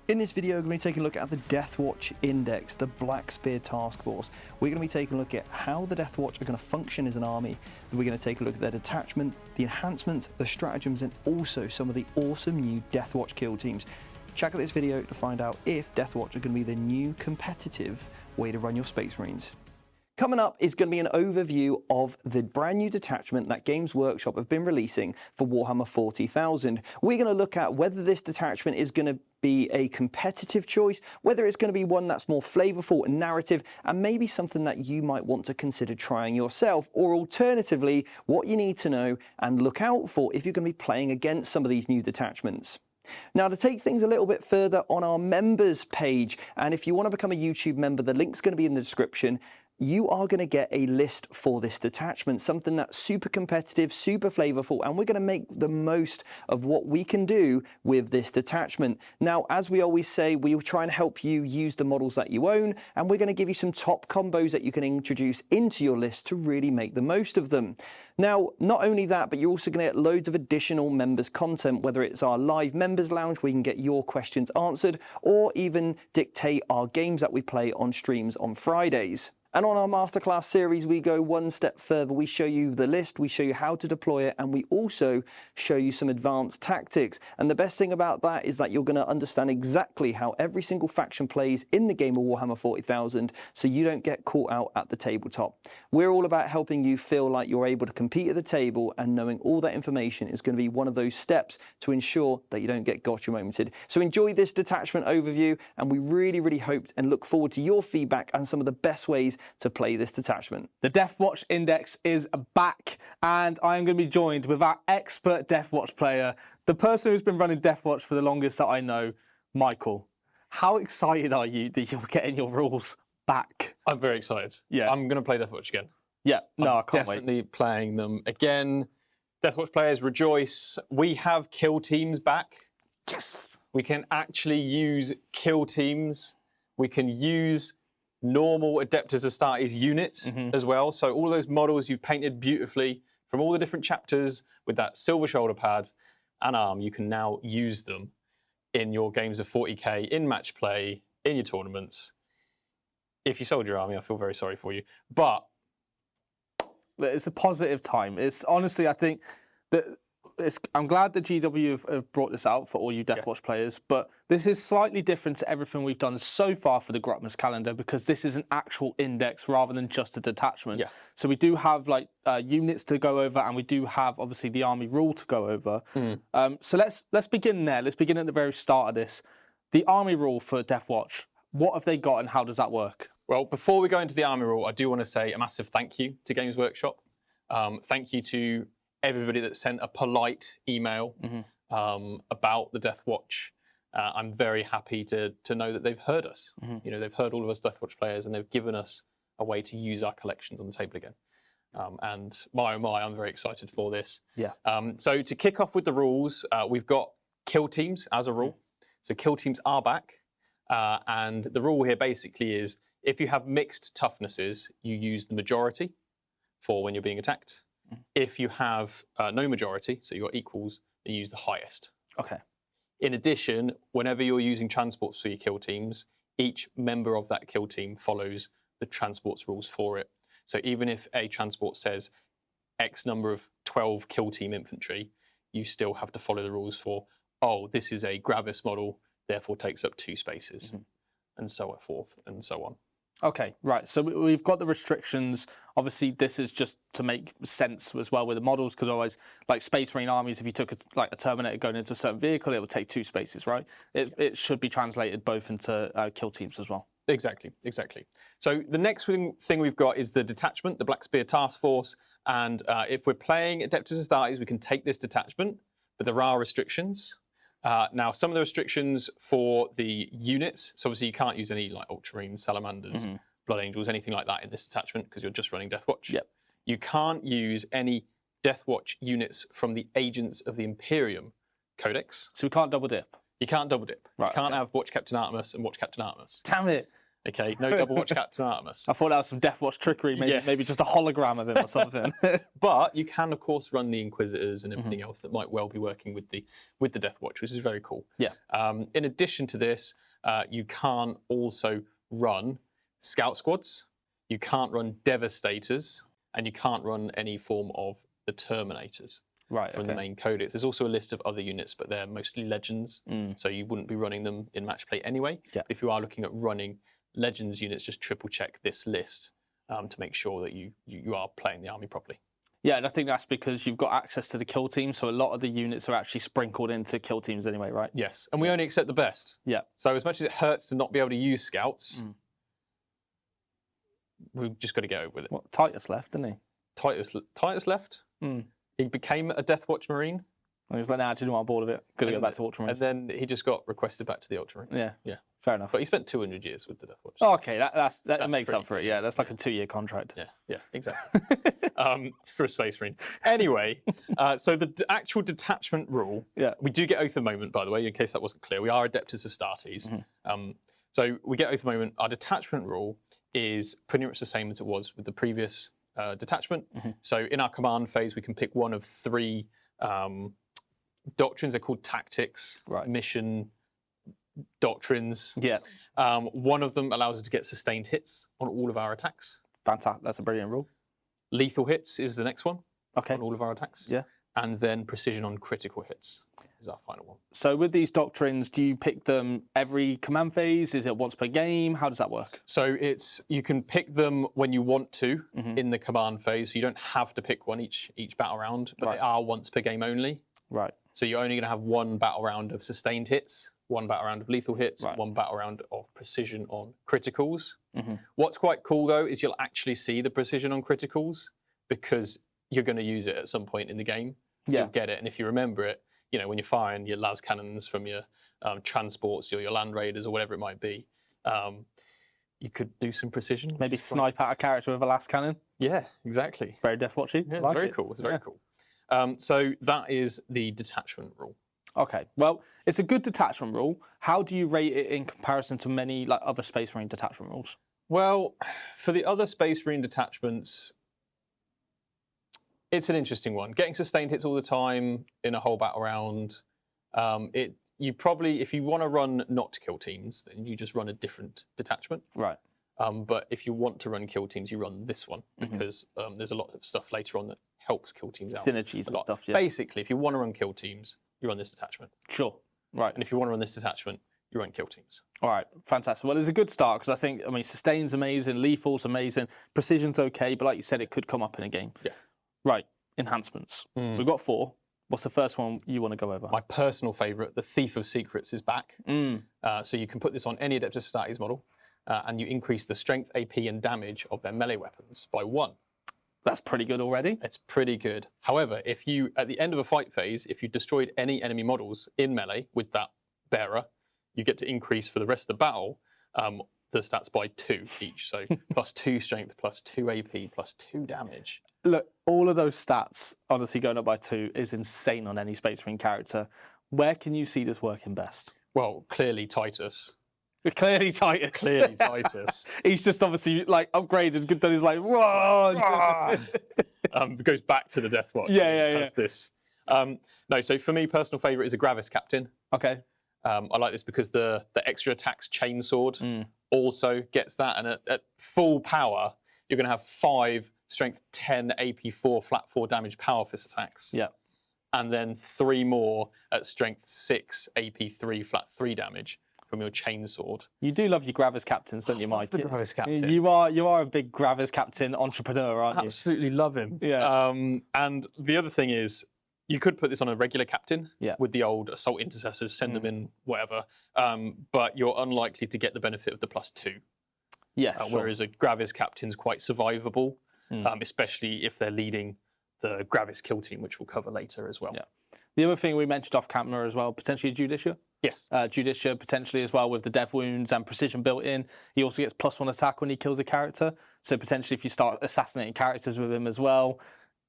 In this video, we're going to be taking a look at the Deathwatch Index, the Black Spear Task Force. We're going to be taking a look at how the Deathwatch are going to function as an army. We're going to take a look at their detachment, the enhancements, the stratagems, and also some of the awesome new Deathwatch kill teams. Check out this video to find out if Deathwatch are going to be the new competitive way to run your Space Marines. Coming up is going to be an overview of the brand new detachment that Games Workshop have been releasing for Warhammer 40,000. We're going to look at whether this detachment is going to be a competitive choice, whether it's going to be one that's more flavorful and narrative, and maybe something that you might want to consider trying yourself, or alternatively, what you need to know and look out for if you're going to be playing against some of these new detachments. Now, to take things a little bit further, on our members page, and if you want to become a YouTube member, the link's going to be in the description. You are going to get a list for this detachment, something that's super competitive, super flavorful, and we're going to make the most of what we can do with this detachment. Now, as we always say, we will try and help you use the models that you own, and we're going to give you some top combos that you can introduce into your list to really make the most of them. Now, not only that, but you're also going to get loads of additional members content, whether it's our live members lounge where you can get your questions answered, or even dictate our games that we play on streams on Fridays. And on our masterclass series, we go one step further. We show you the list, we show you how to deploy it, and we also show you some advanced tactics. And the best thing about that is that you're going to understand exactly how every single faction plays in the game of Warhammer 40,000, so you don't get caught out at the tabletop. We're all about helping you feel like you're able to compete at the table, and knowing all that information is going to be one of those steps to ensure that you don't get gotcha momented. So enjoy this detachment overview, and we really hope and look forward to your feedback and some of the best ways to play this detachment. The Deathwatch Index is back, and I am going to be joined with our expert Deathwatch player, the person who's been running Deathwatch for the longest that I know, Michael. How excited are you that you're getting your rules back? I'm very excited. Yeah. I'm going to play Deathwatch again. Yeah, no, I can't wait. Definitely playing them again. Deathwatch players, rejoice. We have kill teams back. Yes! We can actually use kill teams. We can use normal Adepta Sororitas units as well. So all those models you've painted beautifully from all the different chapters with that silver shoulder pad and arm, you can now use them in your games of 40k, in match play, in your tournaments. If you sold your army, I feel very sorry for you. But it's a positive time. It's honestly, I think that I'm glad that GW have brought this out for all you Deathwatch players, but this is slightly different to everything we've done so far for the Grotmas calendar, because this is an actual index rather than just a detachment. Yeah. So we do have like units to go over, and we do have obviously the army rule to go over. So let's begin there. Let's begin at the very start of this. The army rule for Deathwatch. What have they got, and how does that work? Well, before we go into the army rule, I do want to say a massive thank you to Games Workshop. Thank you to everybody that sent a polite email about the Deathwatch. I'm very happy to know that they've heard us. You know, they've heard all of us Deathwatch players, and they've given us a way to use our collections on the table again. And my oh my, I'm very excited for this. Yeah. So to kick off with the rules, we've got kill teams as a rule. So kill teams are back. And the rule here basically is if you have mixed toughnesses, you use the majority for when you're being attacked. If you have no majority, so you've got equals, you use the highest. Okay. In addition, whenever you're using transports for your kill teams, each member of that kill team follows the transports rules for it. So even if a transport says X number of 12 kill team infantry, you still have to follow the rules for, oh, this is a Gravis model, therefore takes up 2 spaces, and so forth and so on. Okay, right. So we've got the restrictions. Obviously, this is just to make sense as well with the models, because otherwise, like Space Marine armies, if you took a Terminator going into a certain vehicle, it would take 2 spaces, right? It should be translated both into kill teams as well. Exactly. So the next thing we've got is the detachment, the Black Spear Task Force. And if we're playing Adepta Sororitas, we can take this detachment, but there are restrictions. Now, some of the restrictions for the units, so obviously you can't use any like Ultramarines, Salamanders, Blood Angels, anything like that in this detachment because you're just running Deathwatch. Yep. You can't use any Deathwatch units from the Agents of the Imperium Codex. So we can't double dip? You can't double dip. Right, you can't have Watch Captain Artemis and Watch Captain Artemis. Damn it. Okay, no double watch Captain Artemis. I thought that was some Deathwatch trickery, maybe, Yeah. maybe just a hologram of him or something. But you can, of course, run the Inquisitors and everything else that might well be working with the Deathwatch, which is very cool. Yeah. In addition to this, you can't also run Scout Squads, you can't run Devastators, and you can't run any form of the Terminators. Right, From okay. the main codex. There's also a list of other units, but they're mostly legends, so you wouldn't be running them in match play anyway. Yeah. If you are looking at running legends units, just triple check this list to make sure that you are playing the army properly. Yeah, and I think that's because you've got access to the kill team, so a lot of the units are actually sprinkled into kill teams anyway, right? Yes, and we only accept the best. Yeah. So as much as it hurts to not be able to use scouts, we've just got to get over with it. What, Titus left, didn't he? Titus left. He became a Deathwatch Marine. And he was like, nah, I didn't want on board of it. Got to go back to Ultramarines. And then he just got requested back to the Ultramarines. Yeah. Yeah. Fair enough. But he spent 200 years with the Deathwatch. Oh, okay, that makes pretty up for it. Yeah, that's like a 2-year contract. Yeah, exactly. For a Space Marine. Anyway, so the actual detachment rule, we do get Oath of Moment, by the way, in case that wasn't clear. We are Adepta Sororitas. So we get Oath of Moment. Our detachment rule is pretty much the same as it was with the previous detachment. So in our command phase, we can pick one of 3 doctrines. They're called tactics, mission doctrines. Yeah. One of them allows us to get sustained hits on all of our attacks. Fantastic. That's a brilliant rule. Lethal hits is the next one Okay. on all of our attacks. Yeah. And then precision on critical hits is our final one. So with these doctrines, do you pick them every command phase? Is it once per game? How does that work? So you can pick them when you want to in the command phase. So you don't have to pick one each battle round, but they are once per game only. Right. So you're only going to have one battle round of sustained hits, one battle round of lethal hits, one battle round of precision on criticals. What's quite cool though is you'll actually see the precision on criticals because you're going to use it at some point in the game. So you'll get it, and if you remember it, you know, when you're firing your las cannons from your transports or your land raiders or whatever it might be, you could do some precision. Maybe snipe out a character with a las cannon. Yeah, exactly. Very Deathwatchy. Yeah, it's like very cool. It's very cool. So that is the detachment rule. Okay, well, it's a good detachment rule. How do you rate it in comparison to many like other Space Marine detachment rules? Well, for the other Space Marine detachments, it's an interesting one. Getting sustained hits all the time in a whole battle round. You probably, if you want to run not to kill teams, then you just run a different detachment. Right. But if you want to run kill teams, you run this one because there's a lot of stuff later on that helps kill teams out. Synergies and stuff. Yeah. Basically, if you want to run kill teams, you run this detachment. Sure. Right. And if you want to run this detachment, you run kill teams. All right, fantastic. Well, it's a good start because I mean, sustain's amazing, lethal's amazing, precision's okay, but like you said, it could come up in a game. Yeah. Right, enhancements. We've got 4. What's the first one you want to go over? My personal favourite, the Thief of Secrets, is back. So you can put this on any Adepta Sororitas model, and you increase the strength, AP, and damage of their melee weapons by 1. That's pretty good already. It's pretty good. However, if you, at the end of a fight phase, if you destroyed any enemy models in melee with that bearer, you get to increase for the rest of the battle the stats by 2 each. So plus 2 strength, plus 2 AP, plus 2 damage. Look, all of those stats, honestly, going up by 2 is insane on any Space Marine character. Where can you see this working best? Well, clearly Titus. Clearly Titus. Clearly Titus. He's just obviously like upgraded. Done. He's like, whoa. Goes back to the Deathwatch. Has this. No, so for me, personal favourite is a Gravis Captain. Okay. I like this because the extra attacks chainsword also gets that, and at full power, you're going to have 5 strength 10 AP4 flat 4 damage power fist attacks. Yeah. And then 3 more at strength 6 AP3 flat 3 damage from your chainsword. You do love your Gravis Captains, don't you, Mike? The Gravis Captain. You are a big Gravis Captain entrepreneur, aren't you? Absolutely love him. Yeah. And the other thing is, you could put this on a regular captain with the old assault intercessors, send them in, whatever. But you're unlikely to get the benefit of the +2. Yeah. Whereas a Gravis captain's quite survivable, especially if they're leading the Gravis kill team, which we'll cover later as well. Yeah. The other thing we mentioned off camera as well, potentially Judicia. Yes. Judicia potentially as well with the dev wounds and precision built in. He also gets +1 attack when he kills a character. So potentially if you start assassinating characters with him as well,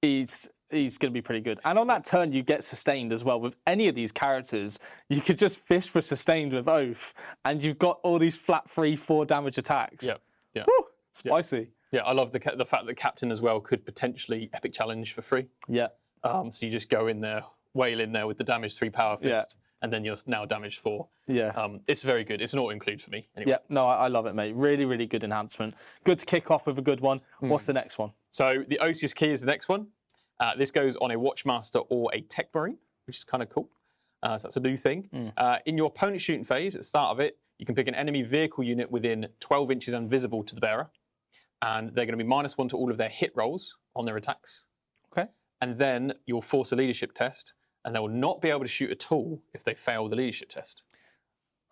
he's he's going to be pretty good. And on that turn, you get sustained as well. With any of these characters, you could just fish for sustained with Oath, and you've got all these flat 3/4 damage attacks. Yeah, yeah. Woo, spicy. Yeah, I love the fact that Captain as well could potentially epic challenge for free. Yeah. So you just go in there, wail in there with the damage 3 power fist, and then you're now damage 4. Yeah. It's very good. It's an auto include for me. Anyway. Yeah, no, I love it, mate. Really, really good enhancement. Good to kick off with a good one. What's the next one? So the Osius Key is the next one. This goes on a Watchmaster or a Tech Marine, which is kind of cool. So that's a new thing. In your opponent's shooting phase, at the start of it, you can pick an enemy vehicle unit within 12 inches and visible to the bearer. And they're going to be -1 to all of their hit rolls on their attacks. Okay. And then you'll force a leadership test, and they will not be able to shoot at all if they fail the leadership test.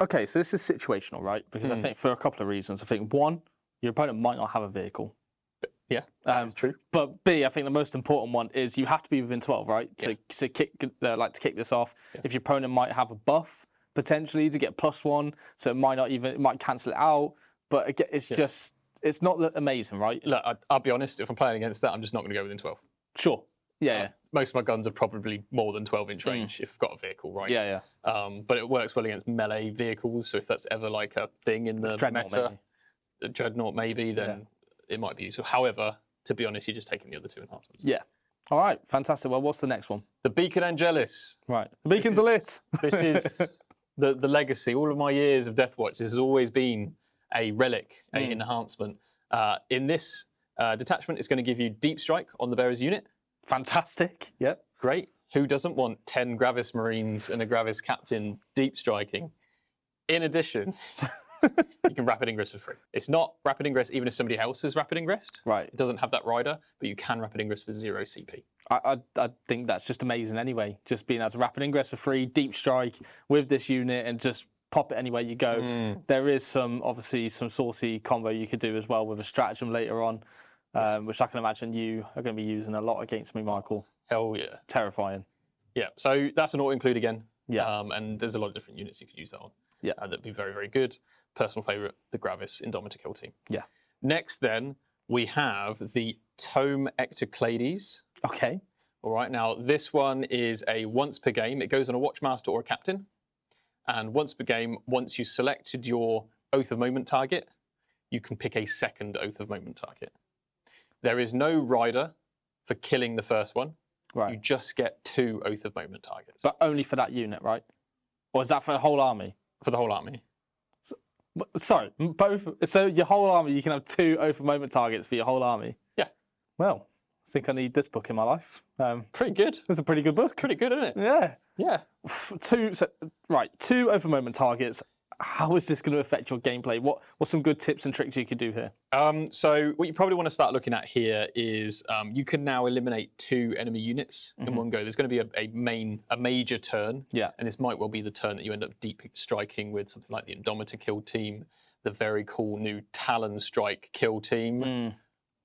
Okay, so this is situational, right? Because I think for a couple of reasons. I think, one, your opponent might not have a vehicle. Yeah, that's true. But B, I think the most important one is you have to be within 12, right? To kick this off. Yeah. If your opponent might have a buff potentially to get +1, so it might cancel it out. But again, it's not amazing, right? Look, I'll be honest. If I'm playing against that, I'm just not going to go within 12. Sure. Yeah. Most of my guns are probably more than 12-inch range if I've got a vehicle, right? Yeah. But it works well against melee vehicles. So if that's ever like a thing in the meta, the Dreadnought maybe, then it might be useful. However, to be honest, you're just taking the other 2 enhancements. Yeah. All right. Fantastic. Well, what's the next one? The Beacon Angelis. Right. The beacons are lit. This is the legacy. All of my years of Deathwatch, this has always been a relic, an enhancement. In this detachment, it's going to give you Deep Strike on the bearer's unit. Fantastic. Yep. Great. Who doesn't want 10 Gravis Marines and a Gravis Captain deep striking? In addition, you can Rapid Ingress for free. It's not Rapid Ingress even if somebody else has Rapid Ingressed. Right. It doesn't have that rider, but you can Rapid Ingress for 0 CP. I think that's just amazing anyway. Just being able to Rapid Ingress for free, Deep Strike with this unit and just pop it anywhere you go. There is obviously some saucy combo you could do as well with a stratagem later on. Which I can imagine you are going to be using a lot against me, Michael. Hell yeah. Terrifying. Yeah, so that's an auto-include again. Yeah. And there's a lot of different units you could use that on. Yeah. That'd be very, very good. Personal favourite, the Gravis Indomitor Kill Team. Yeah. Next then, we have the Tome Ectoclades. Okay. All right, now this one is a once per game. It goes on a Watchmaster or a Captain. And once per game, once you selected your Oath of Moment target, you can pick a second Oath of Moment target. There is no rider for killing the first one. Right. You just get 2 Oath of Moment targets. But only for that unit, right? Or is that for the whole army? For the whole army. Sorry, both. So your whole army, you can have 2 Oath of Moment targets for your whole army? Yeah. Well, I think I need this book in my life. Pretty good. It's a pretty good book. Pretty good, isn't it? Yeah. Yeah. 2 Oath of Moment targets. How is this going to affect your gameplay? What's some good tips and tricks you could do here? So what you probably want to start looking at here is you can now eliminate 2 enemy units in one go. There's going to be a major turn, and this might well be the turn that you end up deep striking with something like the Indomitor Kill Team, the very cool new Talon Strike Kill Team.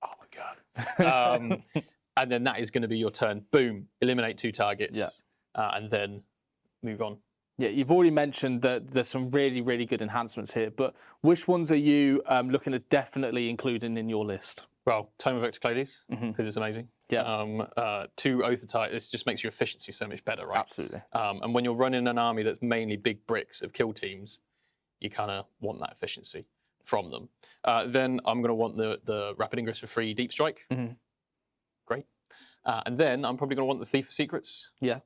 Oh my god! And then that is going to be your turn. Boom! Eliminate 2 targets, and then move on. Yeah, you've already mentioned that there's some really, really good enhancements here, but which ones are you looking at definitely including in your list? Well, Tome of Ectoclades, because it's amazing. Yeah. 2 Oath of Titan, this just makes your efficiency so much better, right? Absolutely. And when you're running an army that's mainly big bricks of kill teams, you kind of want that efficiency from them. Then I'm going to want the Rapid Ingress for free Deep Strike. Great. And then I'm probably going to want the Thief of Secrets. Yeah.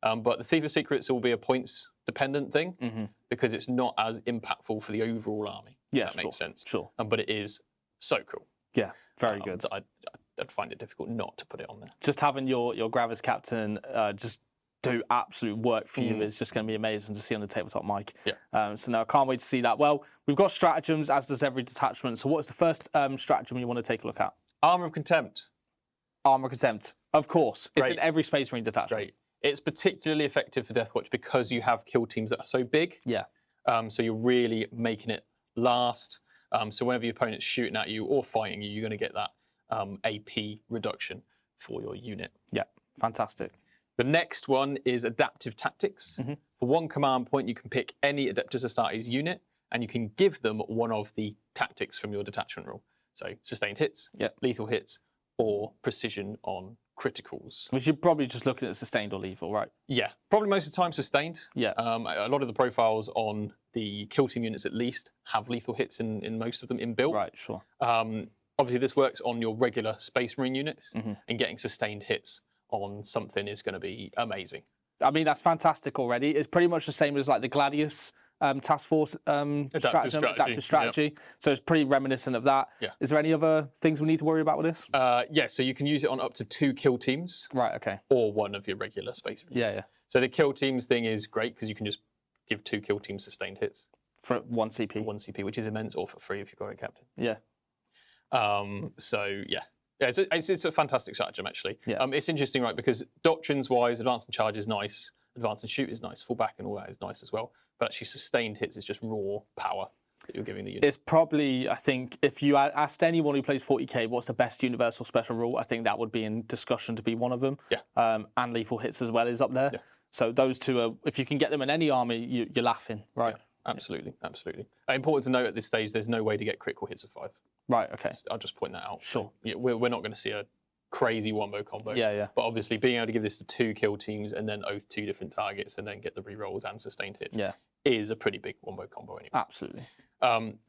But the Thief of Secrets will be a points-dependent thing because it's not as impactful for the overall army. Yeah, that makes sense. Sure. But it is so cool. Yeah, very good. I'd find it difficult not to put it on there. Just having your Gravis Captain just do absolute work for you is just going to be amazing to see on the tabletop, Mike. Yeah. So now I can't wait to see that. Well, we've got stratagems, as does every detachment. So what's the first stratagem you want to take a look at? Armour of Contempt. Armour of Contempt, of course. It's Great. in every Space Marine detachment. Great. It's particularly effective for Deathwatch because you have kill teams that are so big. Yeah. So you're really making it last. So whenever your opponent's shooting at you or fighting you, you're going to get that AP reduction for your unit. Yeah, fantastic. The next one is Adaptive Tactics. For 1 command point, you can pick any Adepta Sororitas unit, and you can give them one of the tactics from your detachment rule. So sustained hits, lethal hits, or precision on criticals. We should probably just look at sustained or lethal, right? Yeah, probably most of the time sustained. Yeah. A lot of the profiles on the kill team units at least have lethal hits in most of them inbuilt. Right, sure. Obviously, this works on your regular Space Marine units, and getting sustained hits on something is going to be amazing. I mean, that's fantastic already. It's pretty much the same as like the Gladius Task Force adaptive strategy. Yep. So it's pretty reminiscent of that. Yeah. Is there any other things we need to worry about with this? Yeah, so you can use it on up to 2 kill teams. Right, okay. Or one of your regular Space Marine. Yeah, yeah. So the kill teams thing is great because you can just give 2 kill teams sustained hits. For 1 CP. 1 CP, which is immense, or for free if you've got a captain. Yeah. So yeah. Yeah, it's a fantastic stratagem, actually. Yeah. It's interesting, right, because doctrines-wise, advance and charge is nice, advance and shoot is nice, fall back and all that is nice as well. But actually, sustained hits is just raw power that you're giving the unit. It's probably, I think, if you asked anyone who plays 40k what's the best universal special rule, I think that would be in discussion to be one of them. Yeah. And lethal hits as well is up there. Yeah. So those two are, if you can get them in any army, you're laughing, right? Yeah, absolutely, absolutely. Important to note at this stage, there's no way to get critical hits of 5. Right, okay. I'll just point that out. Sure. Yeah, we're not going to see a crazy wombo combo. Yeah, yeah. But obviously, being able to give this to 2 kill teams and then oath 2 different targets and then get the rerolls and sustained hits is a pretty big wombo combo anyway. Absolutely.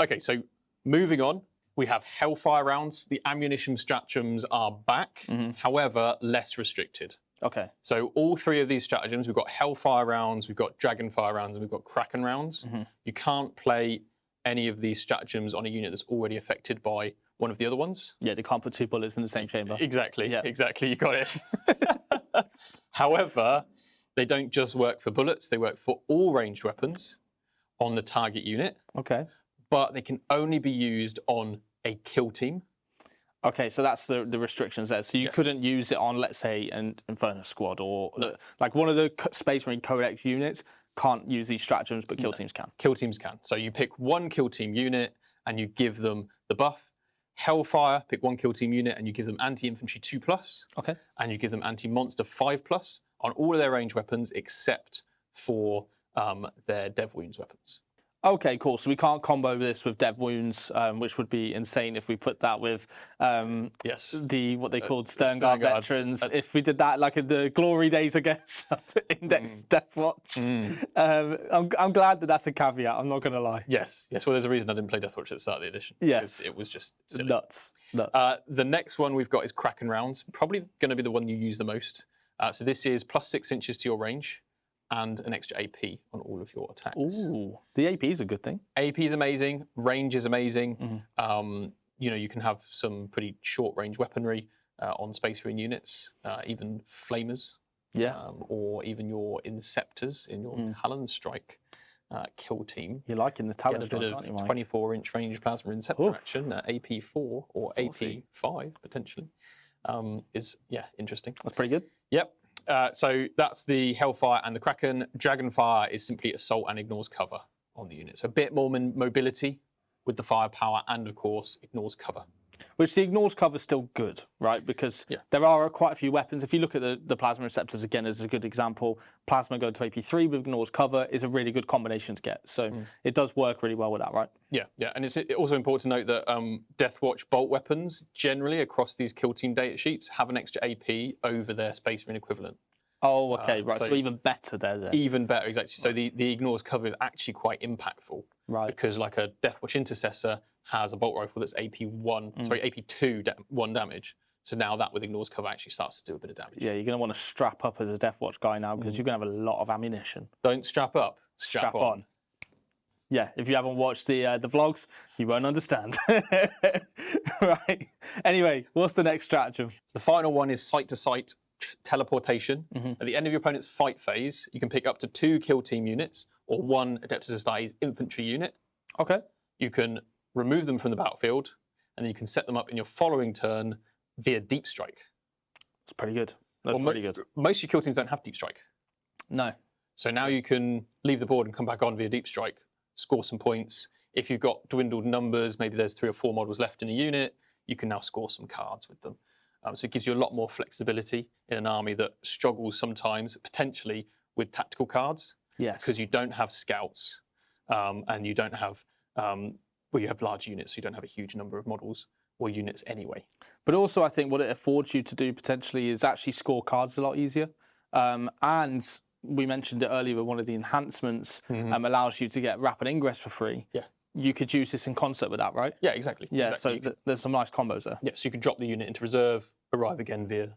Okay, so moving on, we have Hellfire rounds. The ammunition stratagems are back, however, less restricted. Okay. So all 3 of these stratagems, we've got Hellfire rounds, we've got Dragonfire rounds, and we've got Kraken rounds. You can't play any of these stratagems on a unit that's already affected by one of the other ones. Yeah, they can't put 2 bullets in the same chamber. Exactly, Yeah. exactly, you got it. However, they don't just work for bullets, they work for all ranged weapons on the target unit, Okay. but they can only be used on a kill team. Okay, so that's the restrictions there. So you couldn't use it on, let's say, an Inferno Squad or like one of the Space Marine Codex units can't use these stratagems, but kill teams can. Kill teams can. So you pick 1 kill team unit and you give them the buff. Hellfire, pick 1 kill team unit and you give them anti-infantry 2+. Okay. And you give them anti-monster 5+ on all of their ranged weapons except for their Dev Wounds weapons. Okay, cool. So we can't combo this with Dev Wounds, which would be insane if we put that with what they called Sternguard veterans. If we did that like in the glory days against Index Deathwatch. I'm glad that that's a caveat, I'm not going to lie. Yes. Well, there's a reason I didn't play Deathwatch at the start of the edition. Yes. It was just silly. Nuts. The next one we've got is Kraken rounds. Probably going to be the one you use the most. So this is +6 inches to your range and an extra AP on all of your attacks. Ooh, the AP is a good thing. AP is amazing. Range is amazing. You can have some pretty short range weaponry on Space Marine units, even flamers. Yeah. Or even your Inceptors in your Talon Strike kill team. You're liking the Talon Strike, aren't you, Mike? 24-inch range plasma Inceptor action, AP4 or Saucy. AP5 potentially. Is interesting. That's pretty good. Yep. So that's the Hellfire and the Kraken. Dragonfire is simply assault and ignores cover on the unit. So a bit more mobility with the firepower and, of course, ignores cover. Which the ignores cover is still good, right? Because there are quite a few weapons. If you look at the Plasma Receptors, again, as a good example, Plasma going to AP3 with ignores cover is a really good combination to get. So it does work really well with that, right? Yeah. And it's also important to note that Deathwatch bolt weapons, generally across these kill team data sheets, have an extra AP over their Space Marine equivalent. Oh, okay, right. So even better there then. Even better, exactly. So the ignores cover is actually quite impactful. Right. Because like a Deathwatch Intercessor has a bolt rifle that's AP2 1 damage. So now that with ignores cover actually starts to do a bit of damage. Yeah, you're going to want to strap up as a Deathwatch guy now because you're going to have a lot of ammunition. Don't strap up, strap on. Yeah, if you haven't watched the vlogs, you won't understand. Right. Anyway, what's the next stratagem? The final one is sight-to-sight teleportation. At the end of your opponent's fight phase, you can pick up to 2 kill team units or 1 Adepta Sororitas infantry unit. Okay. You can remove them from the battlefield, and then you can set them up in your following turn via deep strike. That's pretty good. That's pretty good. Most of your kill teams don't have deep strike. No. So now you can leave the board and come back on via deep strike, score some points. If you've got dwindled numbers, maybe there's 3 or 4 models left in a unit, you can now score some cards with them. So it gives you a lot more flexibility in an army that struggles sometimes, potentially, with tactical cards. Yes. Because you don't have scouts, and you don't have, you have large units, so you don't have a huge number of models or units anyway. But also, I think what it affords you to do potentially is actually score cards a lot easier. And we mentioned it earlier, one of the enhancements allows you to get rapid ingress for free. Yeah. You could use this in concert with that, right? Yeah, exactly. Yeah, exactly. so there's some nice combos there. Yeah, so you could drop the unit into reserve, arrive again via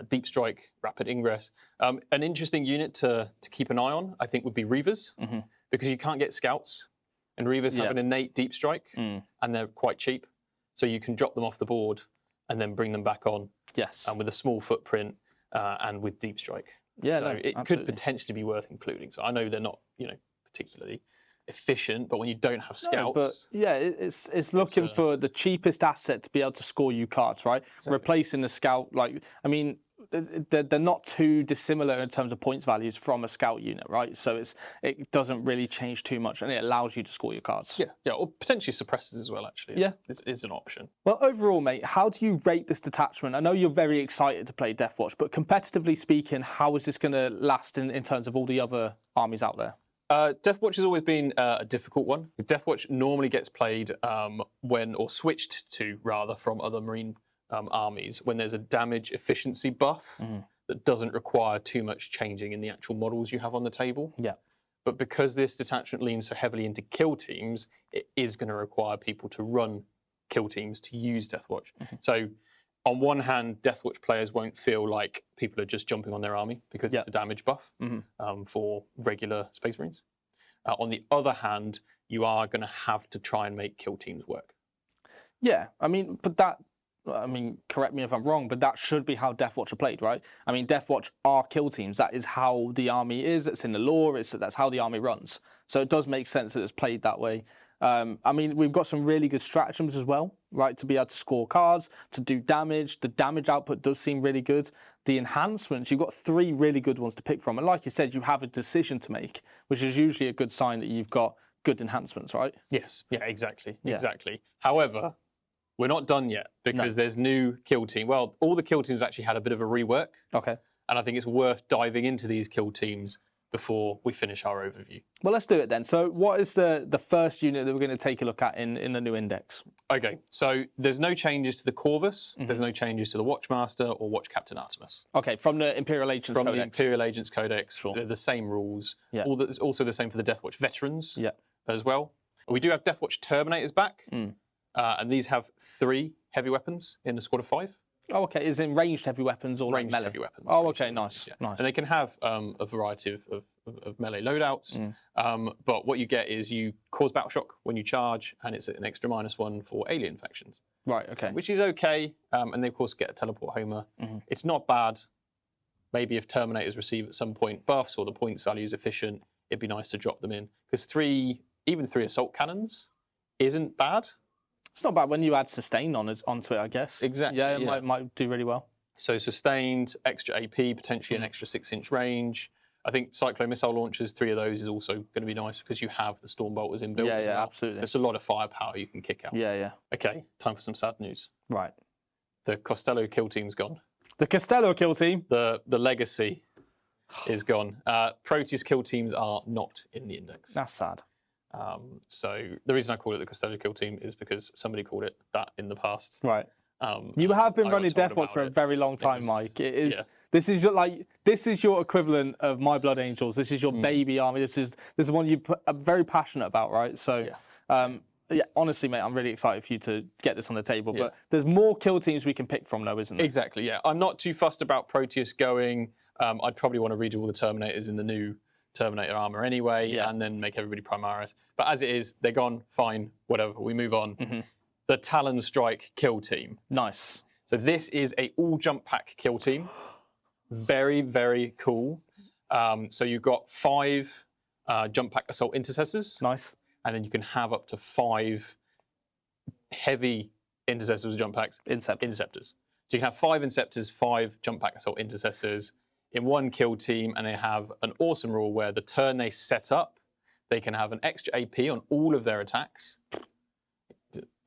deep strike, rapid ingress. An interesting unit to keep an eye on, I think, would be Reavers, because you can't get scouts, and Reavers have an innate deep strike, and they're quite cheap. So you can drop them off the board and then bring them back on. Yes. With a small footprint and with deep strike. Yeah, so it could potentially be worth including. So I know they're not, particularly efficient, but when you don't have scouts, no, but yeah, it's looking for the cheapest asset to be able to score you cards, right? Exactly. Replacing the scout, they're not too dissimilar in terms of points values from a scout unit, right? So it doesn't really change too much, and it allows you to score your cards. Yeah, or potentially suppresses as well. Actually, it's an option. Well, overall, mate, how do you rate this detachment? I know you're very excited to play Deathwatch, but competitively speaking, how is this going to last in terms of all the other armies out there? Deathwatch has always been a difficult one. Deathwatch normally gets played switched to from other Marine armies when there's a damage efficiency buff that doesn't require too much changing in the actual models you have on the table. Yeah. But because this detachment leans so heavily into kill teams, it is going to require people to run kill teams to use Deathwatch. So on one hand, Deathwatch players won't feel like people are just jumping on their army because it's a damage buff for regular Space Marines. On the other hand, you are going to have to try and make kill teams work. Yeah, correct me if I'm wrong, but that should be how Deathwatch are played, right? I mean, Deathwatch are kill teams. That is how the army is. It's in the lore. That's how the army runs. So it does make sense that it's played that way. We've got some really good stratagems as well, right? To be able to score cards, to do damage. The damage output does seem really good. The enhancements, you've got 3 really good ones to pick from. And like you said, you have a decision to make, which is usually a good sign that you've got good enhancements, right? Yes, yeah, exactly. However, we're not done yet because there's new kill team. Well, all the kill teams have actually had a bit of a rework. Okay. And I think it's worth diving into these kill teams before we finish our overview. Well, let's do it then. So what is the first unit that we're going to take a look at in the new index? Okay, so there's no changes to the Corvus, there's no changes to the Watchmaster or Watch Captain Artemis. Okay, from the Imperial Agents Codex. From the Imperial Agents Codex, sure. They're the same rules. Yeah. Also the same for the Deathwatch Veterans yeah. as well. We do have Deathwatch Terminators back, and these have 3 heavy weapons in a squad of 5. Oh, okay. Is it ranged heavy weapons or ranged like melee? Heavy weapons. Oh, okay. Nice. Nice. And they can have a variety of melee loadouts. But what you get is you cause battle shock when you charge, and it's an extra -1 for alien infections. Right. Okay. Which is okay. And they of course get a teleport homer. It's not bad. Maybe if Terminators receive at some point buffs or the points value is efficient, it'd be nice to drop them in because even 3 assault cannons isn't bad. It's not bad when you add sustain onto it, I guess. Exactly. Yeah, it might do really well. So sustained, extra AP, potentially an extra 6-inch range. I think Cyclone missile launchers, 3 of those is also going to be nice because you have the Stormbolters inbuilt. Yeah, as well. absolutely. There's a lot of firepower you can kick out. Yeah. Okay, time for some sad news. Right. The Costello kill team's gone. The Costello kill team? The legacy is gone. Proteus kill teams are not in the index. That's sad. So the reason I call it the Custodes kill team is because somebody called it that in the past. Right. You have been running Deathwatch for a very long time, Mike. It is. Yeah. This is your equivalent of My Blood Angels. This is your baby army. This is one you are very passionate about, right? So, honestly, mate, I'm really excited for you to get this on the table. Yeah. But there's more kill teams we can pick from, though, isn't there? Exactly. Yeah. I'm not too fussed about Proteus going. I'd probably want to redo all the Terminators in the new Terminator armor anyway, and then make everybody Primaris. But as it is, they're gone. Fine, whatever. We move on. The Talon Strike kill team. Nice. So this is a all jump pack kill team. Very, very cool. So you've got 5 jump pack assault intercessors. Nice. And then you can have up to 5 heavy intercessors with jump packs. Inceptors. So you can have 5 Inceptors, 5 jump pack assault intercessors in one kill team, and they have an awesome rule where the turn they set up, they can have an extra AP on all of their attacks.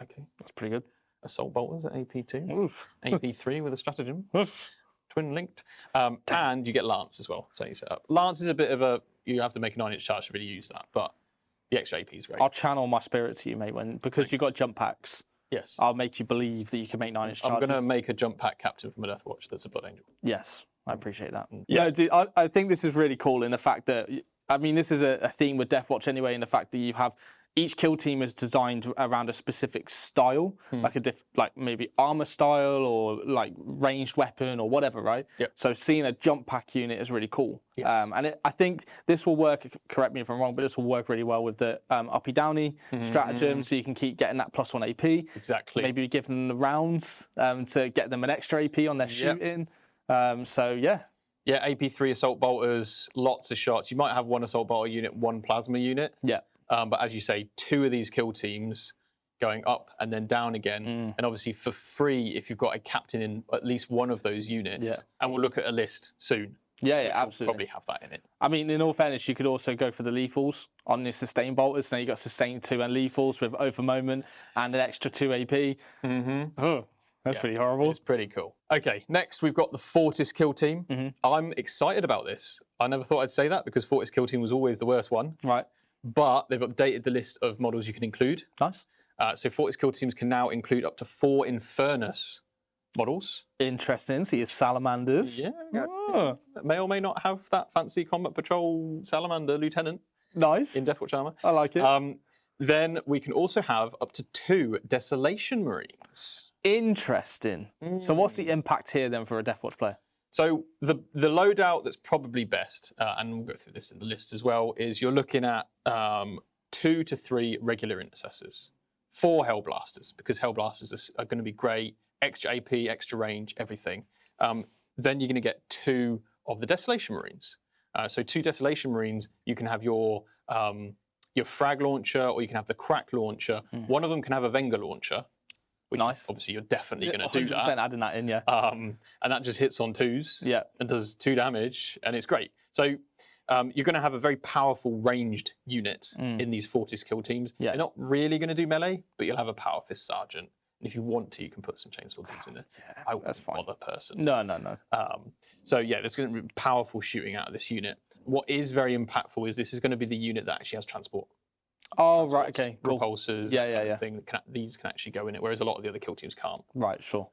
Okay, that's pretty good. Assault bolters at AP2, Oof. AP3 with a stratagem, Oof. twin linked, and you get Lance as well. So you set up. Lance is a bit of a you have to make a 9-inch charge to really use that, but the extra AP is great. I'll channel my spirit to you, mate, because you've got jump packs. Yes. I'll make you believe that you can make 9-inch charges. I'm going to make a jump pack captain from a Deathwatch that's a Blood Angel. Yes, I appreciate that. Yeah. No, dude, I think this is really cool in the fact that, I mean, this is a theme with Deathwatch anyway, in the fact that you have each kill team is designed around a specific style, like maybe armor style or like ranged weapon or whatever, right? Yep. So seeing a jump pack unit is really cool. And I think this will work, correct me if I'm wrong, but this will work really well with the uppy downy stratagem, so you can keep getting that +1 AP. Exactly. Maybe give them the rounds to get them an extra AP on their shooting. So yeah. Yeah, AP3 assault bolters, lots of shots. You might have 1 assault bolter unit, 1 plasma unit. Yeah. But as you say, 2 of these kill teams going up and then down again. And obviously for free, if you've got a captain in at least one of those units. Yeah. And we'll look at a list soon. Yeah, absolutely. We'll probably have that in it. I mean, in all fairness, you could also go for the lethals on the sustain bolters. Now you've got sustain 2 and lethals with over moment and an extra 2 AP. Oh, that's pretty horrible. It's pretty cool. Okay, next we've got the Fortis kill team. I'm excited about this. I never thought I'd say that because Fortis kill team was always the worst one. Right. But they've updated the list of models you can include. Nice. So Fortis kill teams can now include up to 4 Infernus models. Interesting. So your salamanders. Yeah. May or may not have that fancy combat patrol salamander lieutenant. Nice. In Deathwatch armor. I like it. Then we can also have up to 2 Desolation Marines. Interesting. So what's the impact here then for a Deathwatch player? So the loadout that's probably best, and we'll go through this in the list as well, is you're looking at 2 to 3 regular intercessors, 4 Hellblasters, because Hellblasters are going to be great, extra AP, extra range, everything. Then you're going to get 2 of the Desolation Marines. So 2 Desolation Marines, you can have your frag launcher, or you can have the crack launcher. One of them can have a Venga launcher. Which obviously you're definitely going to do that. 100% adding that in, yeah. And that just hits on 2s and does 2 damage, and it's great. So you're going to have a very powerful ranged unit in these Fortis kill teams. You're not really going to do melee, but you'll have a Power Fist Sergeant. And if you want to, you can put some chainsaw dudes in there. I wouldn't bother person. No. So yeah, there's going to be powerful shooting out of this unit. What is very impactful is this is going to be the unit that actually has transport. Oh, right, okay, cool. Repulsors, thing. These can actually go in it, whereas a lot of the other kill teams can't. Right, sure.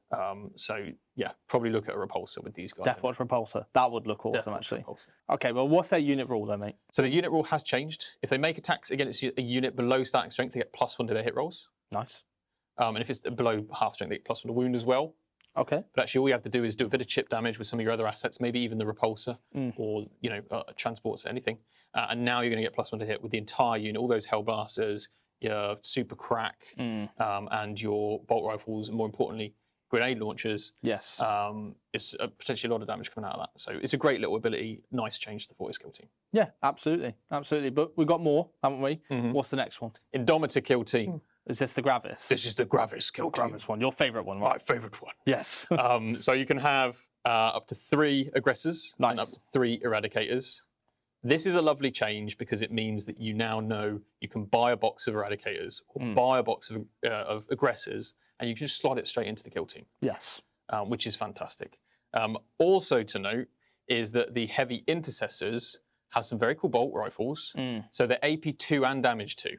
So, yeah, probably look at a repulsor with these guys. Deathwatch Repulsor. That would look awesome, actually. Okay, well, what's their unit rule then, mate? So the unit rule has changed. If they make attacks against a unit below starting strength, they get +1 to their hit rolls. Nice. And if it's below half strength, they get +1 to wound as well. Okay. But actually, all you have to do is do a bit of chip damage with some of your other assets, maybe even the repulsor or transports, anything. And now you're going to get +1 to hit with the entire unit, all those Hellblasters, your super crack, and your bolt rifles, and more importantly, grenade launchers. Yes. It's potentially a lot of damage coming out of that. So it's a great little ability. Nice change to the Fortis kill team. Yeah, absolutely. But we've got more, haven't we? What's the next one? Indomitor kill team. Is this the Gravis? This is the Gravis kill team. Gravis one, your favourite one, right? My favourite one. Yes. So you can have up to 3 aggressors and up to 3 eradicators. This is a lovely change because it means that you now know you can buy a box of eradicators or buy a box of aggressors, and you can just slot it straight into the kill team. Yes. Which is fantastic. Also to note is that the heavy intercessors have some very cool bolt rifles. So they're AP2 and damage 2.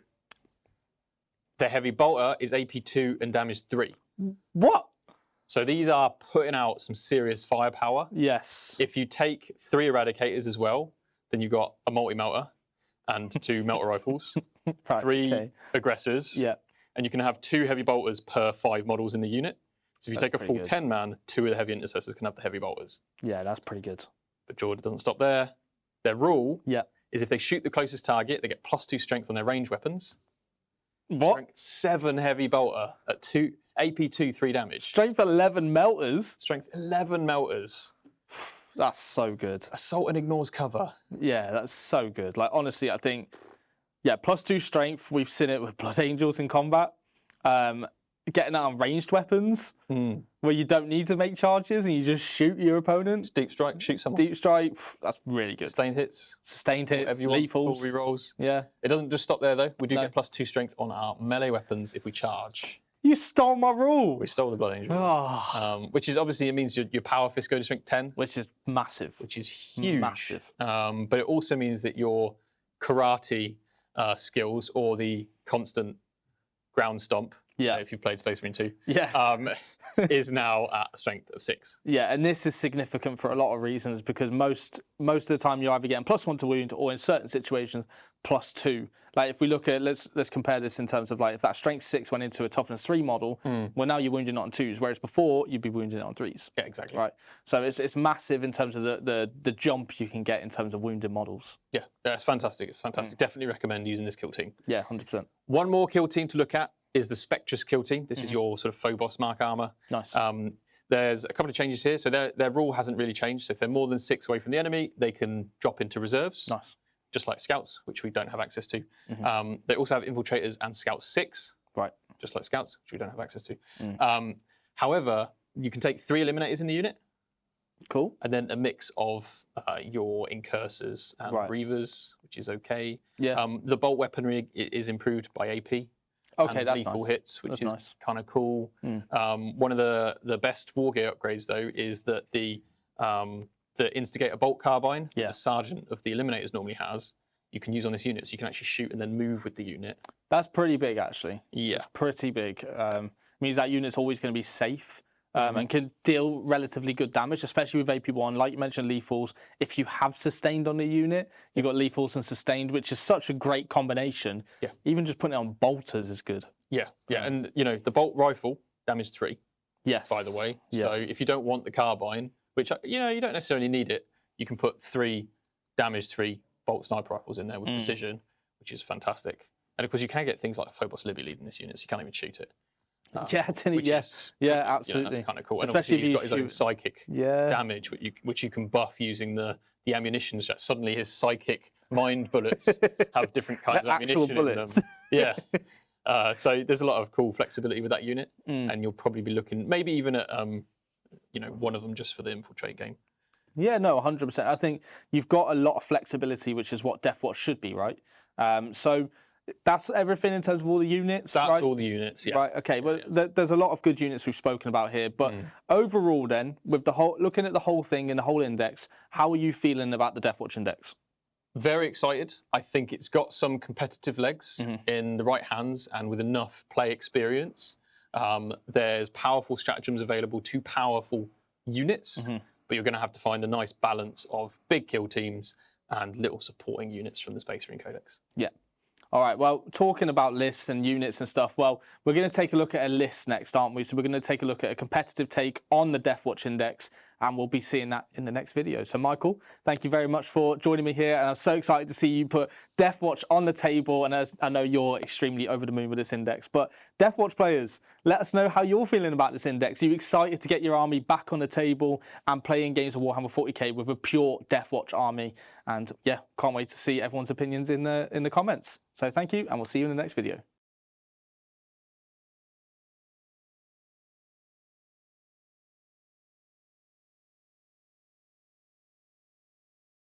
Their heavy bolter is AP2 and damage 3. What? So these are putting out some serious firepower. Yes. If you take 3 eradicators as well, then you've got a multi-melter and 2 melter rifles, 3 aggressors, and you can have 2 heavy bolters per 5 models in the unit. So if you take a full 10-man, 2 of the heavy intercessors can have the heavy bolters. Yeah, that's pretty good. But Jordan doesn't stop there. Their rule is if they shoot the closest target, they get +2 strength on their ranged weapons. What? Strength 7 heavy bolter at AP2 3 damage. Strength 11 melters? Strength 11 melters. That's so good. Assault and ignores cover. Yeah, that's so good. Like, honestly, I think, +2 strength, we've seen it with Blood Angels in combat. Getting that on ranged weapons, where you don't need to make charges and you just shoot your opponent. Just deep strike, shoot someone. Deep strike, that's really good. Sustained hits. Sustained hits, lethals. Full rerolls. Yeah. It doesn't just stop there, though. We do get +2 strength on our melee weapons if we charge. You stole my rule. We stole the Blood Angel. Which is obviously, it means your power fist go to strength 10. Which is massive. Which is huge. Massive. But it also means that your karate skills or the constant ground stomp if you've played Space Marine 2, Yes. is now at a strength of 6. Yeah, and this is significant for a lot of reasons because most of the time you're either getting +1 to wound or in certain situations +2. Like if we look at, let's compare this in terms of like if that strength 6 went into a toughness 3 model, well now you're wounding it on 2s, whereas before you'd be wounding it on 3s. Yeah, exactly. Right. So it's massive in terms of the jump you can get in terms of wounded models. Yeah, it's fantastic. It's fantastic. Definitely recommend using this kill team. Yeah, 100%. One more kill team to look at is the Spectrus kill team. This is your sort of Phobos mark armor. Nice. There's a couple of changes here. So their rule hasn't really changed. So if they're more than 6 away from the enemy, they can drop into reserves. Nice. Just like scouts, which we don't have access to. They also have infiltrators and scouts 6. Right. Just like scouts, which we don't have access to. However, you can take 3 eliminators in the unit. Cool. And then a mix of your incursors and reavers, which is okay. Yeah. The bolt weaponry is improved by AP. Okay, and that's lethal nice. hits, which That's is nice. kind of cool. One of the best war gear upgrades, though, is that the Instigator bolt carbine, the sergeant of the Eliminators normally has, you can use on this unit, so you can actually shoot and then move with the unit. That's pretty big, actually. Yeah. It's pretty big. Means that unit's always going to be safe and can deal relatively good damage, especially with AP1. Like you mentioned, lethals. If you have sustained on the unit, you've got lethals and sustained, which is such a great combination. Yeah. Even just putting it on bolters is good. Yeah, yeah, and you know the bolt rifle damage 3. Yes. By the way, Yeah. so if you don't want the carbine, which you don't necessarily need it, you can put 3 damage 3 bolt sniper rifles in there with precision, which is fantastic. And of course, you can get things like Phobos Libby lead in this unit, so you can't even shoot it. Yes, yeah, absolutely. That's kind of cool. And Especially obviously if he's got his own psychic Yeah. damage, which you can buff using the ammunition set. Suddenly his psychic mind bullets have different kinds of ammunition actual bullets. in them. Yeah. So there's a lot of cool flexibility with that unit, and you'll probably be looking maybe even at one of them just for the infiltrate game. Yeah, no, 100%. I think you've got a lot of flexibility, which is what Deathwatch should be, right? So that's everything in terms of all the units. That's right? all the units. Yeah. Right. Okay. Well, there's a lot of good units we've spoken about here, but overall, then, with the whole looking at the whole thing and the whole index, how are you feeling about the Deathwatch Index? Very excited. I think it's got some competitive legs in the right hands and with enough play experience. There's powerful stratagems available to powerful units, but you're going to have to find a nice balance of big kill teams and little supporting units from the Space Marine Codex. Yeah. All right, well, talking about lists and units and stuff, well, we're going to take a look at a list next, aren't we? So we're going to take a look at a competitive take on the Deathwatch Index, and we'll be seeing that in the next video. So, Michael, thank you very much for joining me here, and I'm so excited to see you put Deathwatch on the table, and as I know you're extremely over the moon with this index. But Deathwatch players, let us know how you're feeling about this index. Are you excited to get your army back on the table and playing games of Warhammer 40k with a pure Deathwatch army? And yeah, can't wait to see everyone's opinions in the comments. So thank you, and we'll see you in the next video.